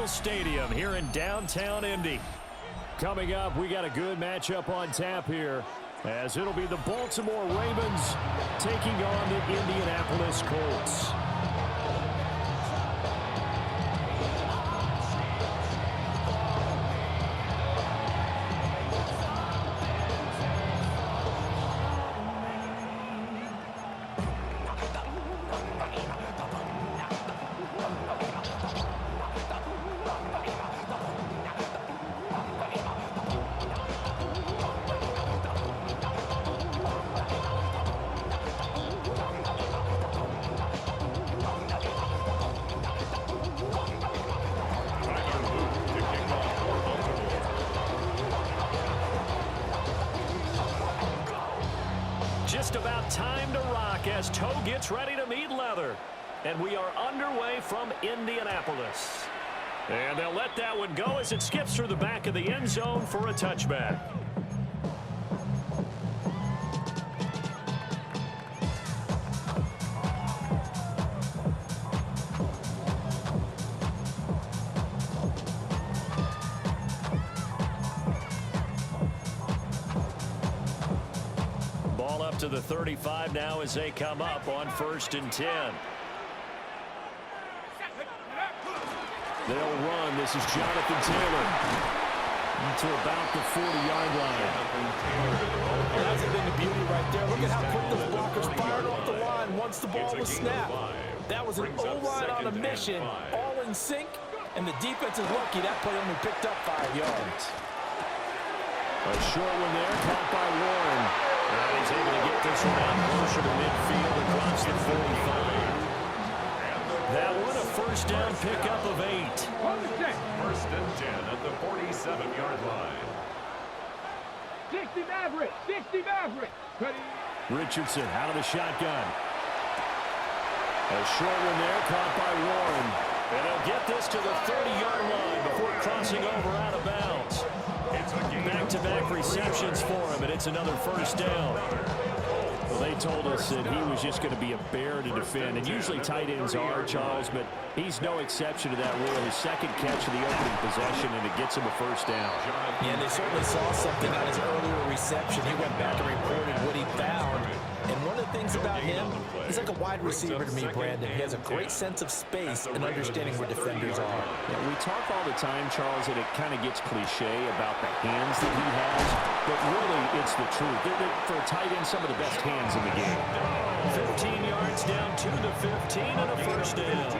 Memorial Stadium here in downtown Indy. Coming up, we got a good matchup on tap here, as it'll be the Baltimore Ravens taking on the Indianapolis Colts. Just about time to rock as Toe gets ready to meet leather. And we are underway from Indianapolis. And they'll let that one go as it skips through the back of the end zone for a touchback. To the 35 now as they come up on 1st and 10. They'll run. This is Jonathan Taylor to about the 40-yard line. Well, that's been the beauty right there. Look at how quick those blockers fired off the line once the ball was snapped. That was an O-line on a mission, all in sync, and the defense is lucky that play only picked up 5 yards. A short one there, caught by Warren. And he's able to get this one out closer to midfield across the 45. That one a first down pickup of 8. 1st and 10 at the 47-yard line. 60 Maverick, 60 Maverick. Richardson out of the shotgun. A short one there, caught by Warren. And he'll get this to the 30-yard line before crossing over out of bounds. Back-to-back receptions for him, and it's another first down. Well, they told us that he was just going to be a bear to defend, and usually tight ends are, Charles, but he's no exception to that rule. His second catch of the opening possession, and it gets him a first down. Yeah, they certainly saw something on his earlier reception. He went back and reported what he found. And one of the things about him, he's like a wide receiver to me, Brandon. He has a great sense of space and understanding where defenders are. Yeah, we talk all the time, Charles, that it kind of gets cliche about the hands that he has, but really it's the truth. For a tight end, some of the best hands in the game. 15 yards down to the 15 and a first down.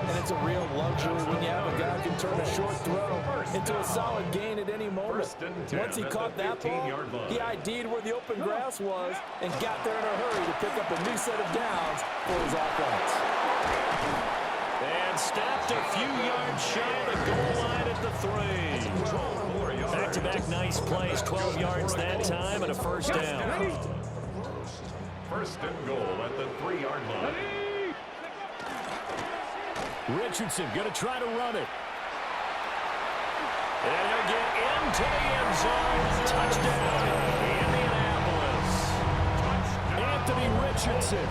And it's a real luxury when you have a guy who can turn a short throw into a solid gain at any moment. Once he caught that ball, he ID'd where the open grass was and got there in a hurry to pick up a new set of downs for his offense. And stopped a few yards shy of the goal line at the 3. Back-to-back nice plays, 12 yards that time and a first down. 1st and goal at the 3-yard line. Richardson going to try to run it. And he'll get into the end zone. Touchdown, Indianapolis. Anthony Richardson,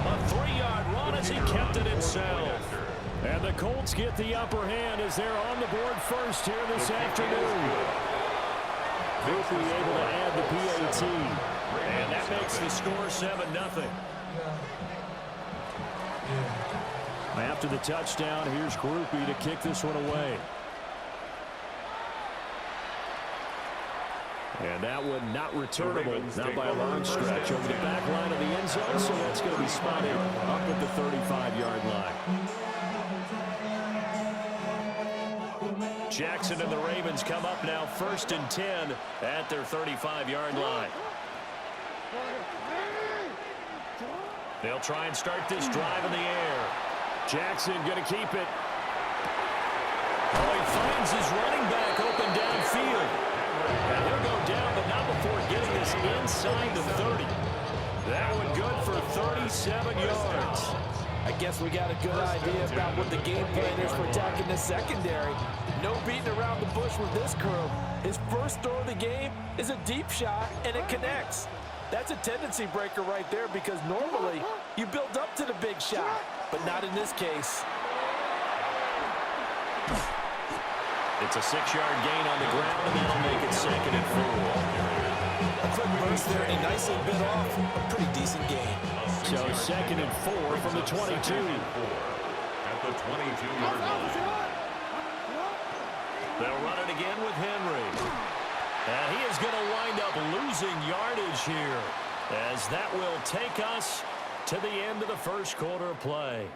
a 3-yard run as he kept it himself. And the Colts get the upper hand as they're on the board first here this afternoon. Quickly able to add the PAT. And that makes the score 7-0. After the touchdown, here's Grupe to kick this one away. And that one not returnable, not by a long stretch, over the back line of the end zone, so that's going to be spotted up at the 35-yard line. Jackson and the Ravens come up now 1st and 10 at their 35-yard line. They'll try and start this drive in the air. Jackson going to keep it. Oh, he finds his running back open downfield. And he'll go down, but not before getting this inside the 30. That one good for 37 yards. I guess we got a good idea about what the game plan is for attacking the secondary. No beating around the bush with this crew. His first throw of the game is a deep shot, and it connects. That's a tendency breaker right there because normally you build up to the big shot, but not in this case. It's a 6-yard gain on the ground, and that'll make it 2nd and 4. A quick burst there, and he nicely bit off a pretty decent gain. So 2nd and 4 from the 22. At the 22-yard line. They'll run it again with Henry. And he is going to wind up losing yardage here, as that will take us to the end of the first quarter of play.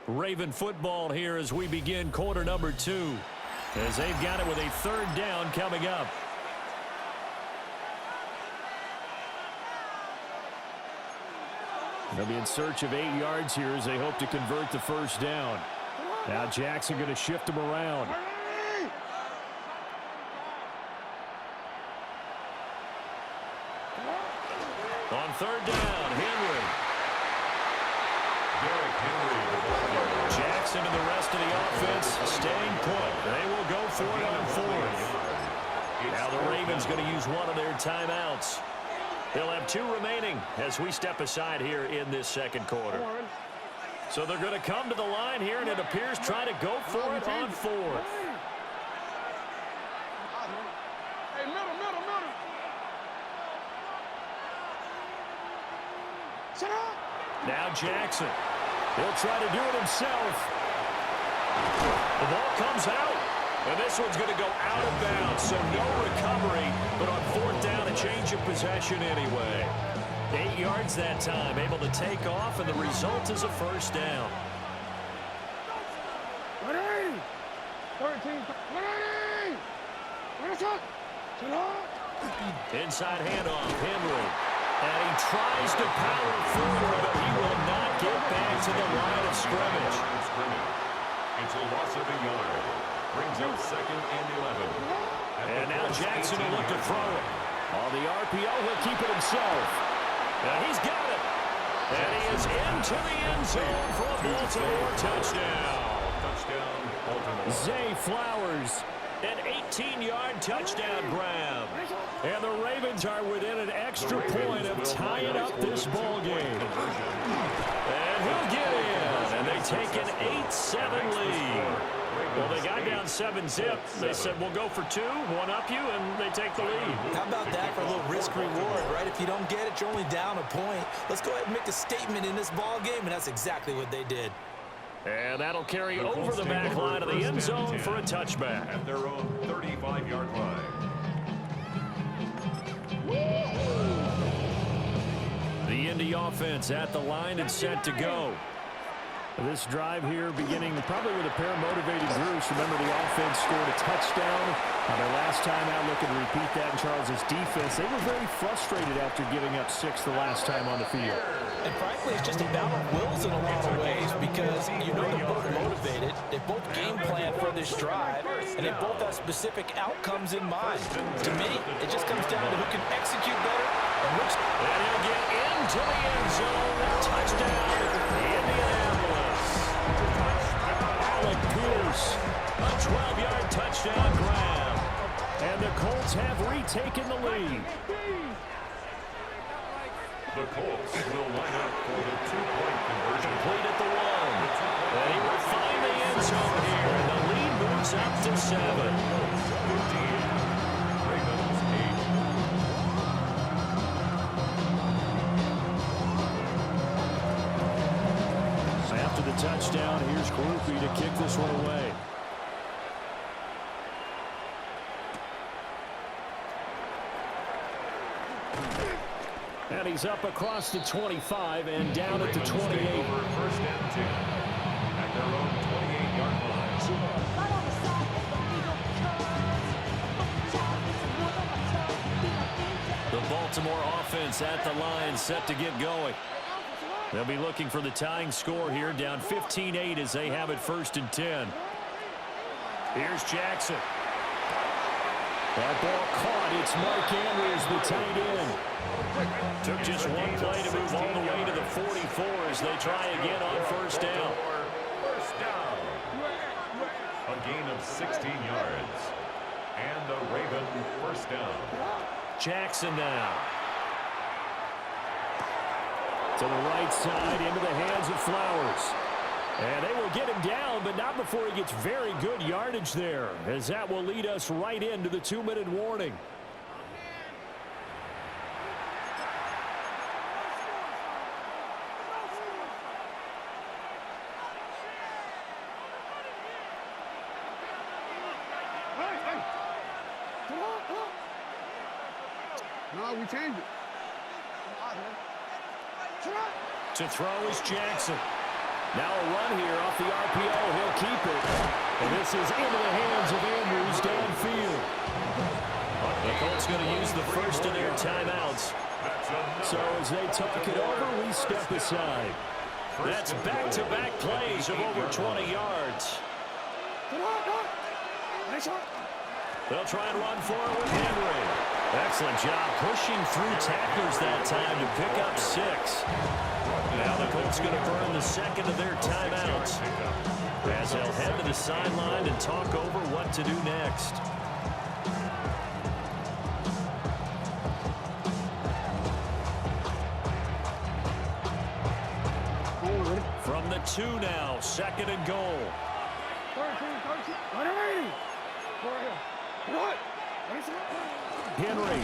Raven football here as we begin quarter number 2, as they've got it with a 3rd down coming up. They'll be in search of 8 yards here as they hope to convert the 1st down. Now Jackson going to shift them around. On 3rd down, Henry. Derrick Henry. Jackson and the rest of the offense staying put. They will go for it on 4th. Now the Ravens going to use one of their timeouts. They'll have 2 remaining as we step aside here in this 2nd quarter. So they're going to come to the line here, and it appears try to go for it on 4th. Hey, middle. Shut up. Now Jackson. He'll try to do it himself. The ball comes out. And this one's going to go out of bounds, so no recovery. But on 4th down, a change of possession anyway. 8 yards that time, able to take off, and the result is a 1st down. 13. 180. Shut up. Inside handoff, Henry. And he tries to power forward, but he will not get back to the line of scrimmage. It's a loss of a yard. Brings up 2nd and 11. And now Jackson will look to throw it. On the RPO, he'll keep it himself. And he's got it. And he is into the end zone for a Baltimore touchdown. Touchdown, Baltimore. Zay Flowers, an 18-yard touchdown grab. And the Ravens are within an extra point of tying up this ball game. And he'll get in. And they take an 8-7 lead. Well, they got down 7-zip. They said, we'll go for 2, one up you, and they take the lead. How about that for a little risk-reward, right? If you don't get it, you're only down a point. Let's go ahead and make a statement in this ball game, and that's exactly what they did. And that'll carry over the back line of the end zone for a touchback. At their own 35-yard line. The Indy offense at the line and set to go. This drive here beginning probably with a pair of motivated groups. Remember, the offense scored a touchdown on their last time out. Looking to repeat that in Charles' defense. They were very frustrated after giving up 6 the last time on the field. And frankly, it's just a battle of wills in a lot of ways, because you know they're both motivated. They both game plan for this drive, and they both have specific outcomes in mind. To me, it just comes down to who can execute better and which. And he'll get into the end zone. Touchdown, Indianapolis. Alec Pierce, a 12-yard touchdown grab. And the Colts have retaken the lead. The Colts will line up for the 2-point conversion. Complete at the 1. And he will find the end zone here. And the lead moves up to 7. 15. Ravens 8. After the touchdown, here's Grupe to kick this one away. And he's up across the 25 and down at the 28. 1st and 10. At their own 28-yard line. The Baltimore offense at the line, set to get going. They'll be looking for the tying score here, down 15-8 as they have it 1st and 10. Here's Jackson. That ball caught. It's Mark Andrews, the tight end. Took just one play to move all the way to the 44 as they try again on 1st down. First down. A gain of 16 yards. And the Raven 1st down. Jackson now. To the right side, into the hands of Flowers. And they will get him down, but not before he gets very good yardage there, as that will lead us right into the 2-minute warning. No, we changed it. To throw is Jackson. Now a run here off the RPO. He'll keep it. And this is into the hands of Andrews downfield. The Colts going to use the first of their timeouts. So as they talk it over, we step aside. That's back-to-back plays of over 20 yards. They'll try and run for it with Henry. Excellent job pushing through tacklers that time to pick up 6. Now the Colts going to burn the second of their timeouts as they'll head to the sideline and talk over what to do next. From the 2 now, 2nd and goal. 13. What? Henry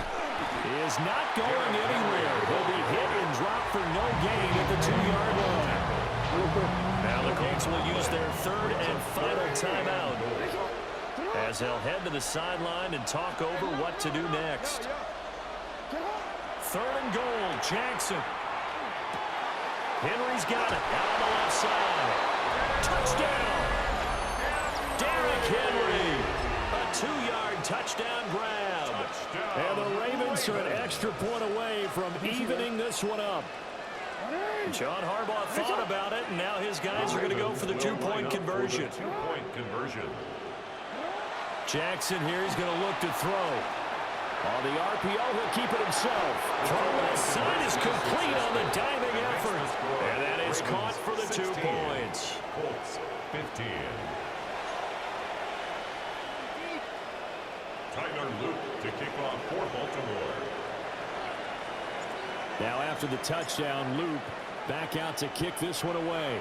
is not going anywhere. He'll be hit and dropped for no gain at the 2-yard line. Now the Colts will use their 3rd and final timeout as they'll head to the sideline and talk over what to do next. 3rd and goal, Jackson. Henry's got it out on the left side. Touchdown! Derrick Henry. A 2-yard touchdown grab. And the Ravens are an extra point away from evening this one up. John Harbaugh thought about it, and now his guys are going to go for the 2-point conversion. Jackson here is going to look to throw. On the RPO, he'll keep it himself. Throw aside is complete on the diving effort. And that is caught for the 2 points. Colts 15. Tyler Luke to kick off for Baltimore. Now after the touchdown, Luke back out to kick this one away.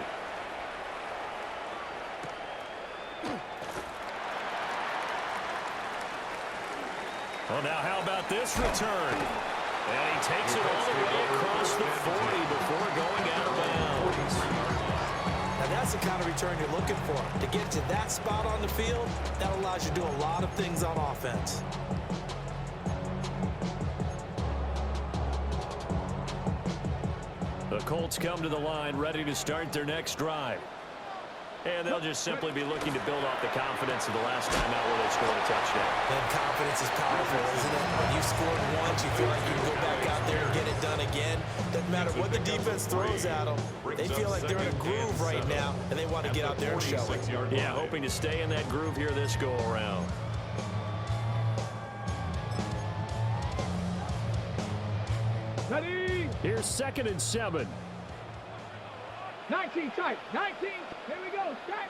Well, now how about this return? And he takes it all the way across the 40 before going out of bounds. Now that's the kind of return you're looking for. To get to that spot on the field, that allows you to do a lot of things on offense. The Colts come to the line ready to start their next drive. And they'll just simply be looking to build off the confidence of the last time out where they scored a touchdown. That confidence is powerful, isn't it? When you scored once, you feel like you can go back out there and get it done again. Doesn't matter what the defense throws at them. They feel like they're in a groove right now, and they want to get out there and show it. Yeah, hoping to stay in that groove here this go-around. Ready? Here's 2nd and 7. 19 tight. 19. Here we go. Strike.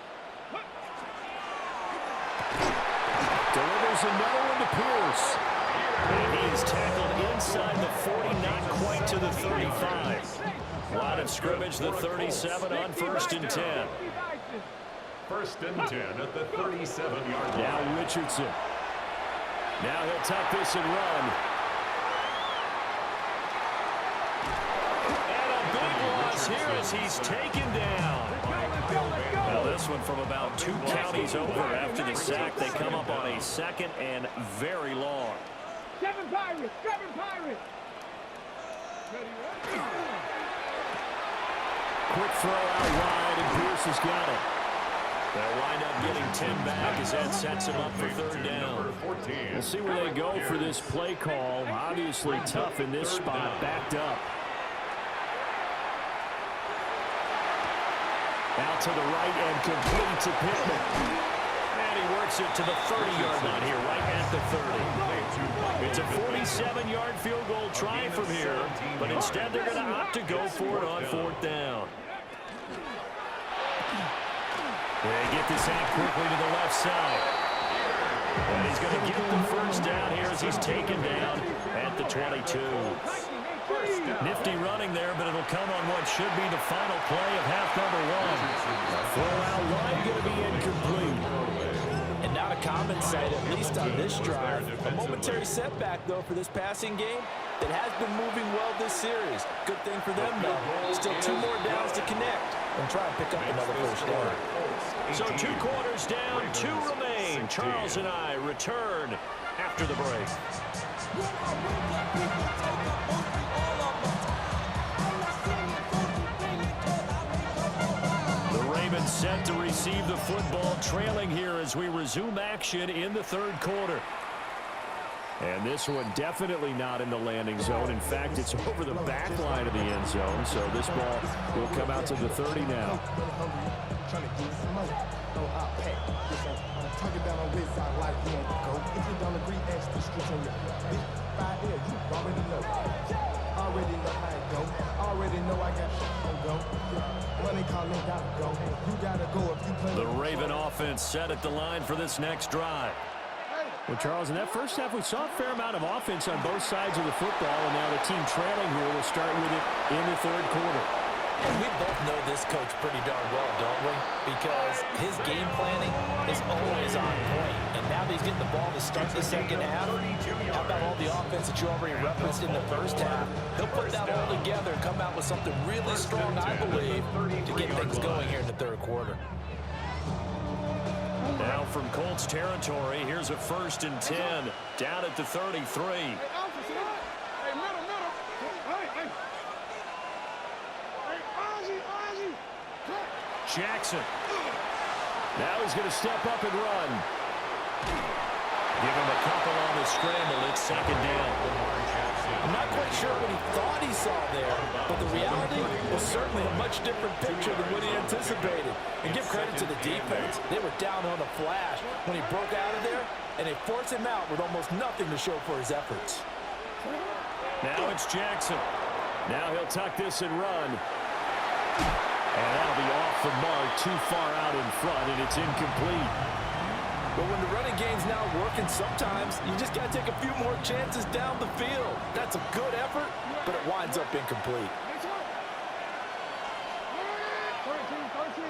Delivers another one to Pierce. And he is tackled inside the 40, not quite to the 35. Line of scrimmage, the 37 on 1st and 10. 1st and 10 at the 37-yard line. Now Richardson. Now he'll tuck this and run. And a big loss here as he's taken down. Now this one from about 2 counties over after the sack. They come up on a 2nd and very long. 7 Pirates. 7 Pirates. Quick throw out wide, and Pierce has got it. They'll wind up getting 10 back as that sets him up for 3rd down. We'll see where they go for this play call. Obviously tough in this spot, backed up. Out to the right and complete to Pittman. And he works it to the 30-yard line here, right at the 30. It's a 47-yard field goal try from here, but instead they're going to opt to go for it on 4th down. They get this out quickly to the left side. And he's going to get the 1st down here as he's taken down at the 22. First down. Nifty running there, but it'll come on what should be the final play of half number one. The throw out wide going to be incomplete. And not a common sight, at least on this drive. A momentary setback, though, for this passing game that has been moving well this series. Good thing for them, though. Still 2 more downs to connect and try and pick up another first down. So 2 quarters down, 2 remain. Charles and I return after the break. The Ravens set to receive the football, trailing here as we resume action in the 3rd quarter. And this one definitely not in the landing zone. In fact, it's over the back line of the end zone. So this ball will come out to the 30 now. The Raven offense set at the line for this next drive. Well, Charles, in that first half, we saw a fair amount of offense on both sides of the football, and now the team trailing here will start with it in the 3rd quarter. And we both know this coach pretty darn well, don't we? Because his game planning is always on point. And now that he's getting the ball to start the second half, how about all the offense that you already referenced in the first half? He'll put that all together and come out with something really strong, I believe, to get things going here in the 3rd quarter. Now from Colts territory, here's a 1st and 10, down at the 33. Hey, officer. Hey, middle. Hey. Hey, Ozzie. Jackson. Now he's going to step up and run. Give him a couple on the scramble. It's 2nd down. I'm not quite sure what he thought he saw there, but the reality was certainly a much different picture than what he anticipated. And give credit to the defense. They were down on a flash when he broke out of there, and they forced him out with almost nothing to show for his efforts. Now it's Jackson. Now he'll tuck this and run. And that'll be off the mark, too far out in front, and it's incomplete. But when the running game's not working, sometimes you just got to take a few more chances down the field. That's a good effort, but it winds up incomplete. 13.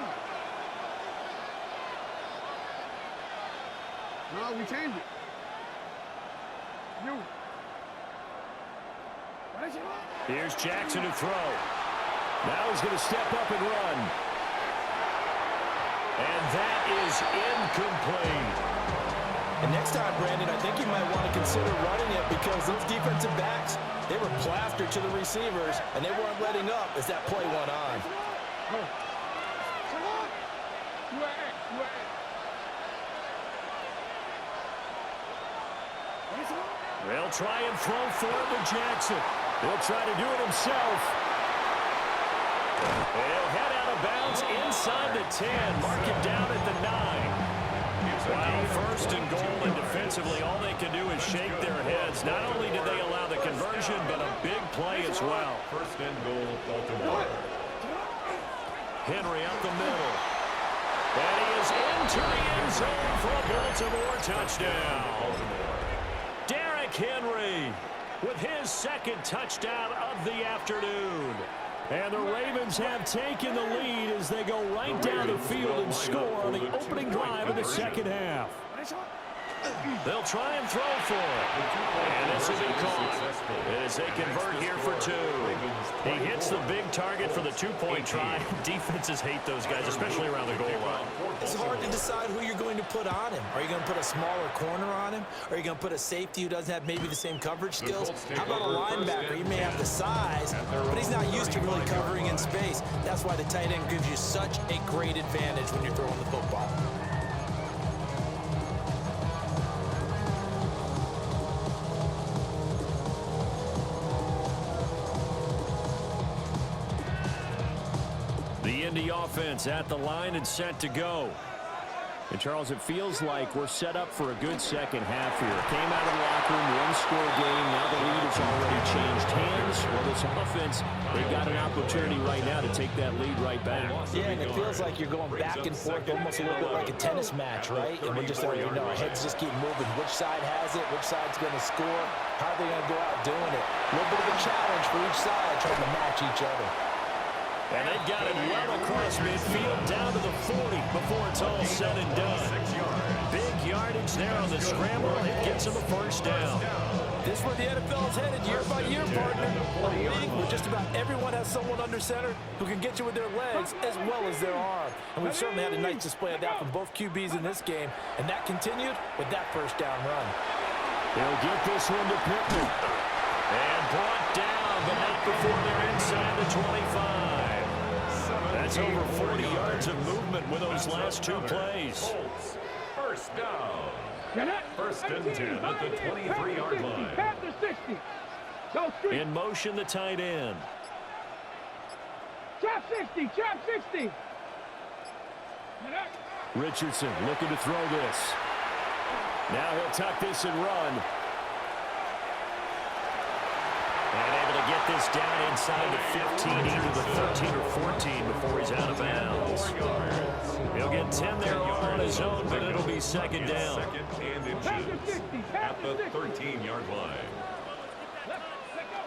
No, we changed it. You. Here's Jackson to throw. Now he's going to step up and run. And that is incomplete. And next time, Brandon, I think you might want to consider running it because those defensive backs, they were plastered to the receivers, and they weren't letting up as that play went on. They'll try and throw for it with Jackson. He'll try to do it himself. He'll head out of bounds inside the 10. Mark him down at the 9. Wow, 1st and goal, and defensively all they can do is shake their heads. Not only did they allow the conversion, but a big play as well. 1st and goal, Baltimore. Henry up the middle. And he is into the end zone for a Baltimore touchdown. Derrick Henry with his 2nd touchdown of the afternoon. And the Ravens have taken the lead as they go right down the field and score on the opening drive of the 2nd half. They'll try and throw for it. And this will be caught as they convert here for 2. He hits the big target for the 2-point try. Defenses hate those guys, especially around the goal line. It's hard to decide who you're going to put on him. Are you going to put a smaller corner on him? Or are you going to put a safety who doesn't have maybe the same coverage skills? How about a linebacker? He may have the size, but he's not used to really covering in space. That's why the tight end gives you such a great advantage when you're throwing the football. The Indy offense at the line and set to go. And, Charles, it feels like we're set up for a good second half here. Came out of the locker room, one-score game. Now the lead has already changed hands. Well, this offense, they've got an opportunity right now to take that lead right back. Yeah, and it feels like you're going back and forth, almost a little bit like a tennis match, right? And we're just letting you know, our heads just keep moving. Which side has it? Which side's going to score? How are they going to go out doing it? A little bit of a challenge for each side, trying to match each other. And they've got it well across midfield, down to the 40 before it's all said and done. Big yardage there on the scramble, and it gets them a first down. This is where the NFL is headed year by year, partner. A league where just about everyone has someone under center who can get you with their legs as well as their arm. And we've certainly had a nice display of that from both QBs in this game, and that continued with that first down run. They'll get this one to Pittman. And brought down, but not before they're inside the 25. That's over 40 yards of movement with those last two plays. First down. First and 10 at the 23-yard line. In motion, the tight end. Trap 60, trap 60. Richardson looking to throw this. Now he'll tuck this and run. And able to get this down inside the 15, either the 13 or 14 before he's out of bounds. He'll get 10 there on his own, but it'll be second down. Second and inches at the 13-yard line.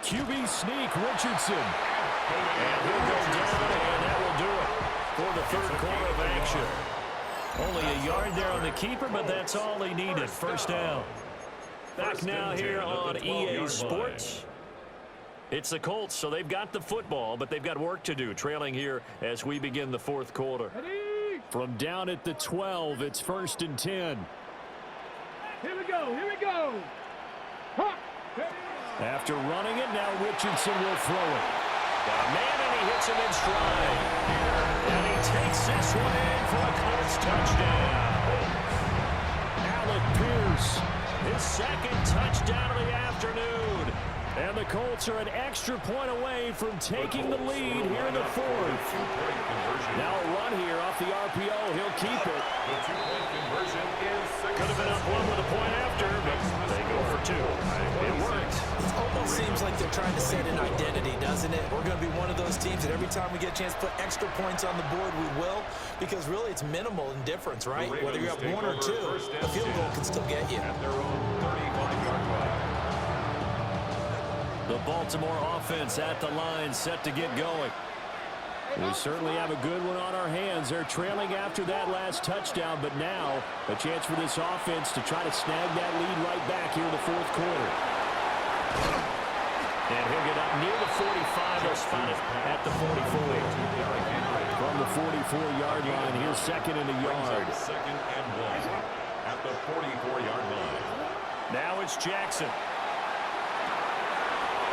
QB sneak, Richardson. And he'll go down, and that will do it for the third quarter of action. Only a yard there on the keeper, but that's all he needed. First down. Back now here on EA Sports. It's the Colts, so they've got the football, but they've got work to do, trailing here as we begin the fourth quarter. From down at the 12, it's first and 10. Here we go, here we go. Huh. After running it, now Richardson will throw it. Got a man, and he hits him in stride. And he takes this one in for a Colts touchdown. Alec Pierce, his second touchdown of the afternoon. And the Colts are an extra point away from taking the lead here in the fourth. Now a run here off the RPO. He'll keep it. The two-point conversion is successful. Could have been up one with a point after, but they go for two. It worked. It almost seems like they're trying to set an identity, doesn't it? We're going to be one of those teams that every time we get a chance to put extra points on the board, we will. Because really, it's minimal in difference, right? Whether you're up one or two, a field goal can still get you. At their own 35-yard line. The Baltimore offense at the line, set to get going. We certainly have a good one on our hands. They're trailing after that last touchdown, but now a chance for this offense to try to snag that lead right back here in the fourth quarter. And he'll get up near the 45. They'll spot it at the 44. From the 44-yard line, here's second and a yard. Second and 1 at the 44-yard line. Now it's Jackson.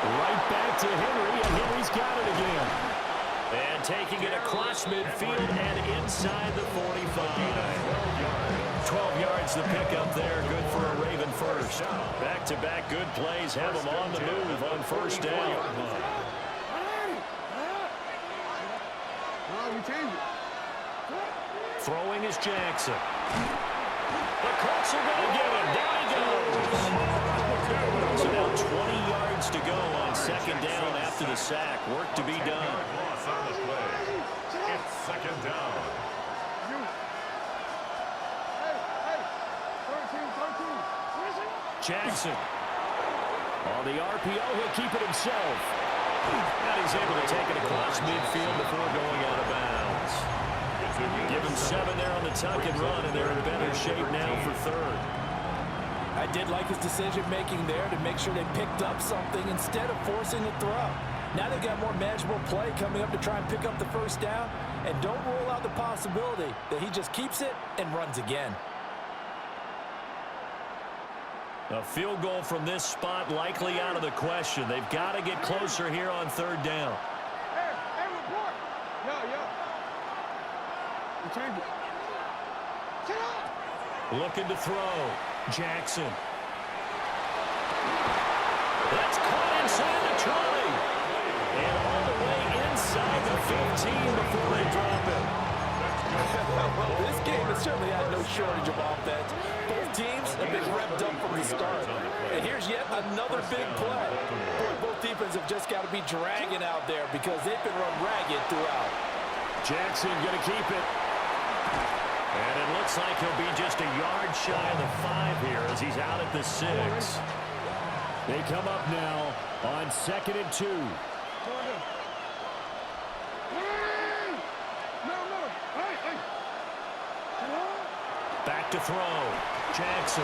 Right back to Henry, and Henry's got it again. And taking it across midfield and inside the 45. 12 yards the pickup there, good for a Raven first. Back-to-back good plays have them on the move on first down. Throwing is Jackson. The Colts are going to get him. Down he goes. So now 20 yards to go on second down after the sack. Work to be done. Loss on the play. It's second down. Jackson. On the RPO, he'll keep it himself. And he's able to take it across midfield before going out of bounds. Give him 7 there on the tuck and run, and they're in better shape now for third. I did like his decision-making there to make sure they picked up something instead of forcing a throw. Now they've got more manageable play coming up to try and pick up the first down, and don't rule out the possibility that he just keeps it and runs again. A field goal from this spot likely out of the question. They've got to get closer here on third down. Hey, report. Yo. We changed it. Sit up. Looking to throw. Jackson. That's caught inside the 20. And all the way inside the 15 before they drop it. Well, this game has certainly had no shortage of offense. Both teams have been revved up from the start. And here's yet another big play. Boy, both defenses have just got to be dragging out there because they've been run ragged throughout. Jackson going to keep it. And it looks like he'll be just a yard shy of the 5 here as he's out at the 6. They come up now on 2nd and 2. Back to throw. Jackson.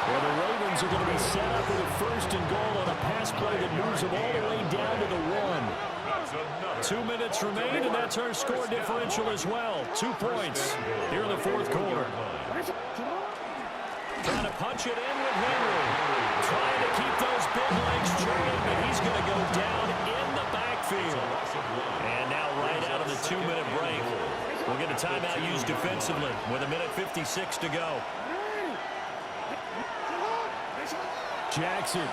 Well, the Ravens are going to be set up with a 1st and goal on a pass play that moves them all the way down to the 1. 2 minutes remain, and that's our score differential as well. 2 points here in the 4th quarter. Trying to punch it in with Henry. Trying to keep those big legs churning, but he's going to go down in the backfield. And now right out of the 2-minute break, we'll get a timeout used defensively with 1:56 to go. Jackson.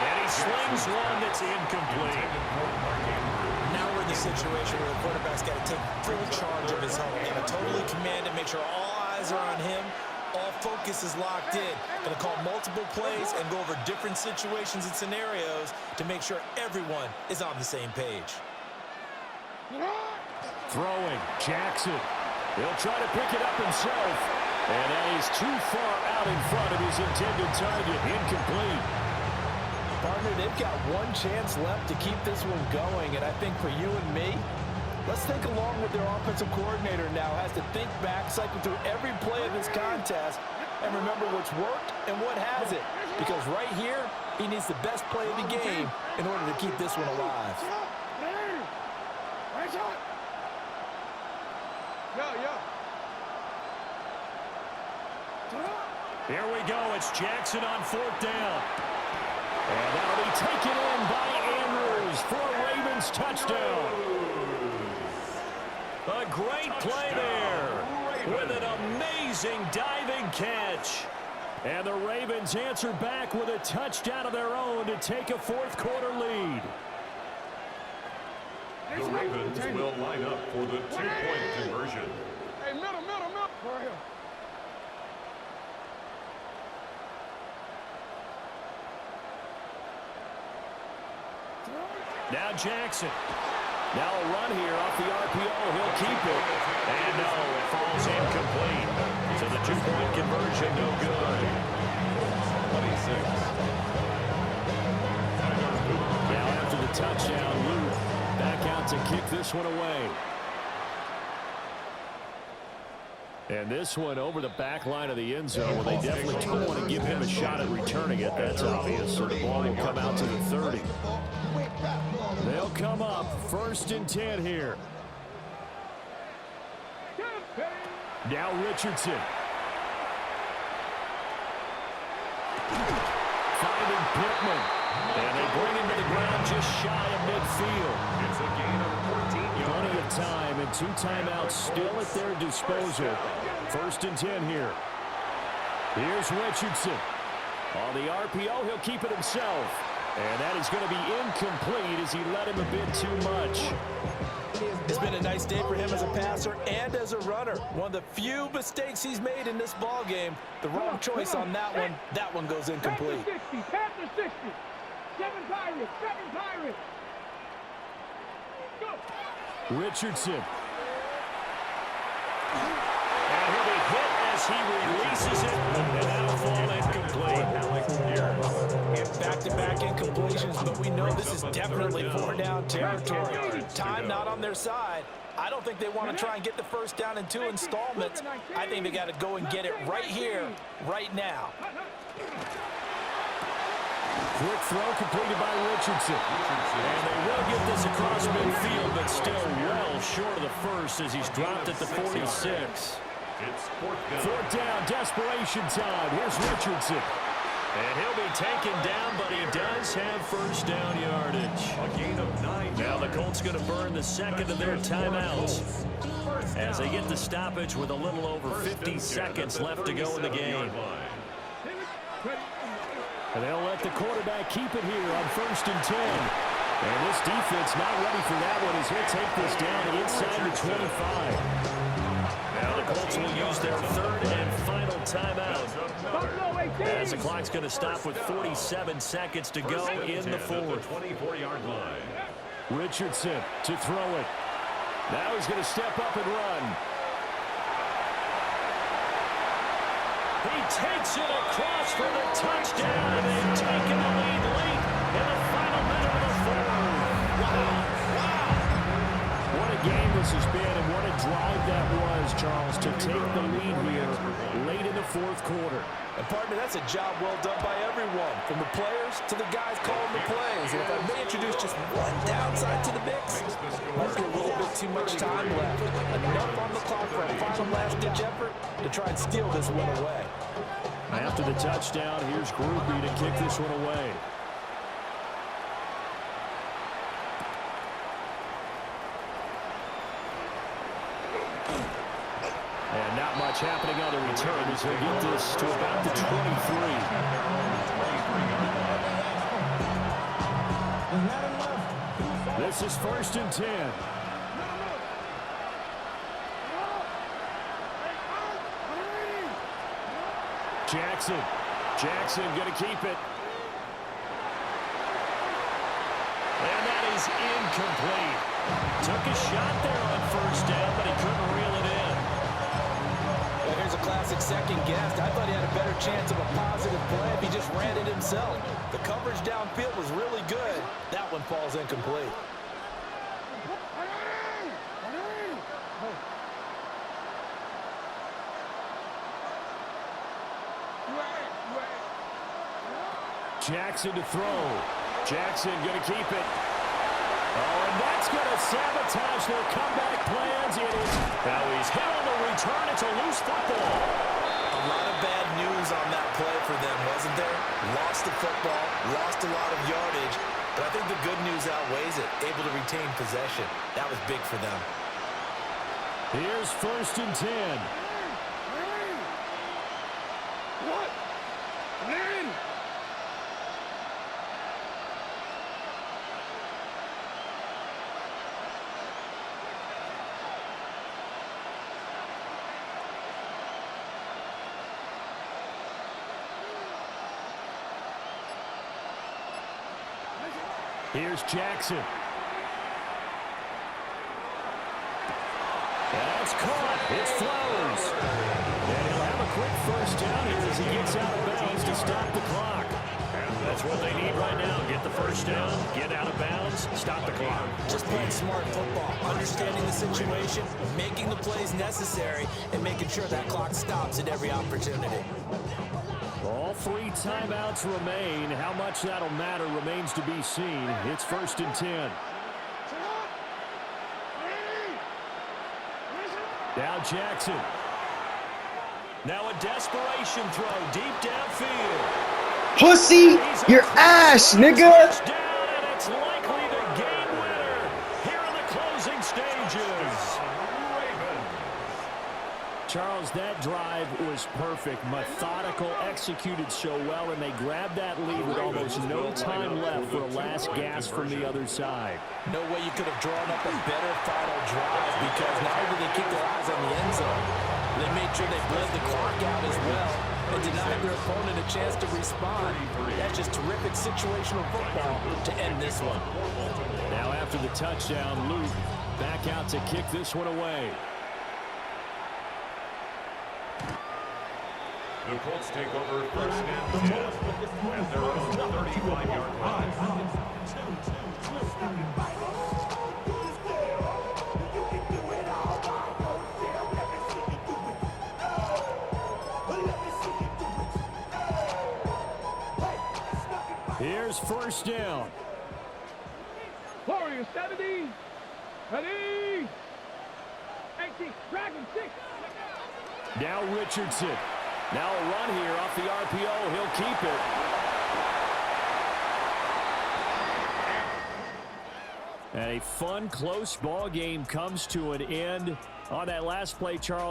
And he slings one that's incomplete. Now we're in the situation where the quarterback's got to take full charge of his home. Got to totally command it, make sure all eyes are on him. All focus is locked in. Going to call multiple plays and go over different situations and scenarios to make sure everyone is on the same page. Throwing. Jackson. He'll try to pick it up himself. And that is too far out in front of his intended target. Incomplete. Partner, they've got one chance left to keep this one going, and I think for you and me, let's think along with their offensive coordinator now. Has to think back, cycle through every play of this contest, and remember what's worked and what hasn't. Because right here, he needs the best play of the game in order to keep this one alive. Here we go. It's Jackson on 4th down. And that'll be taken in by Andrews for a Ravens touchdown. A great play there with an amazing diving catch. And the Ravens answer back with a touchdown of their own to take a 4th quarter lead. The Ravens will line up for the 2-point conversion. Hey, middle. For real. Now Jackson. Now a run here off the RPO. He'll keep it. And no, it falls incomplete. So the 2-point conversion no good. 26. Now after the touchdown, Luke back out to kick this one away. And this one over the back line of the end zone. Well, they definitely don't want to give him a shot at returning it. That's obvious. So the ball will come out to the 30. They'll come up 1st and 10 here. Now Richardson. Finding Pittman. And they bring him to the ground just shy of midfield. It's a gain of 14 yards. Plenty of time and 2 timeouts still at their disposal. 1st and 10 here. Here's Richardson. On the RPO, he'll keep it himself. And that is going to be incomplete as he led him a bit too much. It's been a nice day for him as a passer and as a runner. One of the few mistakes he's made in this ball game. The wrong choice on that one. That one goes incomplete. Pass to 60. 7 Pirates. Go. Richardson. And he'll be hit as he releases it. And that'll fall incomplete. Back-to-back incompletions, but we know this is definitely 4-down territory. Time not on their side. I don't think they want to try and get the 1st down in 2 installments. I think they got to go and get it right here, right now. Quick throw completed by Richardson. And they will get this across midfield, but still well short of the 1st as he's dropped at the 46. It's 4th down, desperation time. Here's Richardson. And he'll be taken down, but he does have 1st down yardage. A gain of 9 Now the Colts going to burn the 2nd of their timeouts as they get the stoppage with a little over 50 seconds left to go in the game. And they'll let the quarterback keep it here on 1st and 10. And this defense not ready for that one as he'll take this down inside the 25. Now the Colts will use their third and final timeout. As the clock's going to stop with 47 seconds to go in the fourth. 24-yard line. Richardson to throw it. Now he's going to step up and run. He takes it across for the touchdown, and they've taken the lead late in the final minute of the fourth. Wow. What a game this has been, and what a drive that was, Charles, to take the lead here late in the fourth quarter. And partner, that's a job well done by everyone, from the players to the guys calling the plays. And if I may introduce just one downside to the mix, might be a little bit too much time left. Enough on the clock for a final last-ditch effort to try and steal this one away. After the touchdown, here's Grupe to kick this one away. And not much happening on the return as he'll get this to about the 23. This is 1st and 10. Jackson going to keep it. And that is incomplete. Took a shot there on 1st down, but he couldn't reel it in. Well, here's a classic second guess. I thought he had a better chance of a positive play if he just ran it himself. The coverage downfield was really good. That one falls incomplete. Jackson to throw. Jackson going to keep it. Oh, and that's going to sabotage their comeback plans. It is. Now he's hit on the return. It's a loose football. A lot of bad news on that play for them, wasn't there? Lost the football, lost a lot of yardage, but I think the good news outweighs it. Able to retain possession. That was big for them. Here's 1st and 10. What? Man! Here's Jackson. That's caught. It's Flowers. And he'll have a quick 1st down here as he gets out of bounds to stop the clock. And that's what they need right now. Get the 1st down, get out of bounds, stop the clock. Just playing smart football, understanding the situation, making the plays necessary, and making sure that clock stops at every opportunity. All 3 timeouts remain. How much that'll matter remains to be seen. It's 1st and 10. Now Jackson. Now a desperation throw deep downfield. Pussy, your ass, nigga. Touchdown, and it's likely the game winner here in the closing stages. Charles, that drive was perfect. Methodical, executed so well, and they grabbed that lead with almost no time left for a last gasp from the other side. No way you could have drawn up a better final drive, because not only did they keep their eyes on the end zone, they made sure they bled the clock out as well and denied their opponent a chance to respond. That's just terrific situational football to end this one. Now after the touchdown, Luke back out to kick this one away. The Colts take over 1st and 10 at their own 35-yard line. Here's 1st down. Warriors 70. Ready. 18. Dragon 6. Now Richardson. Now a run here off the RPO. He'll keep it. And a fun, close ball game comes to an end on that last play, Charles.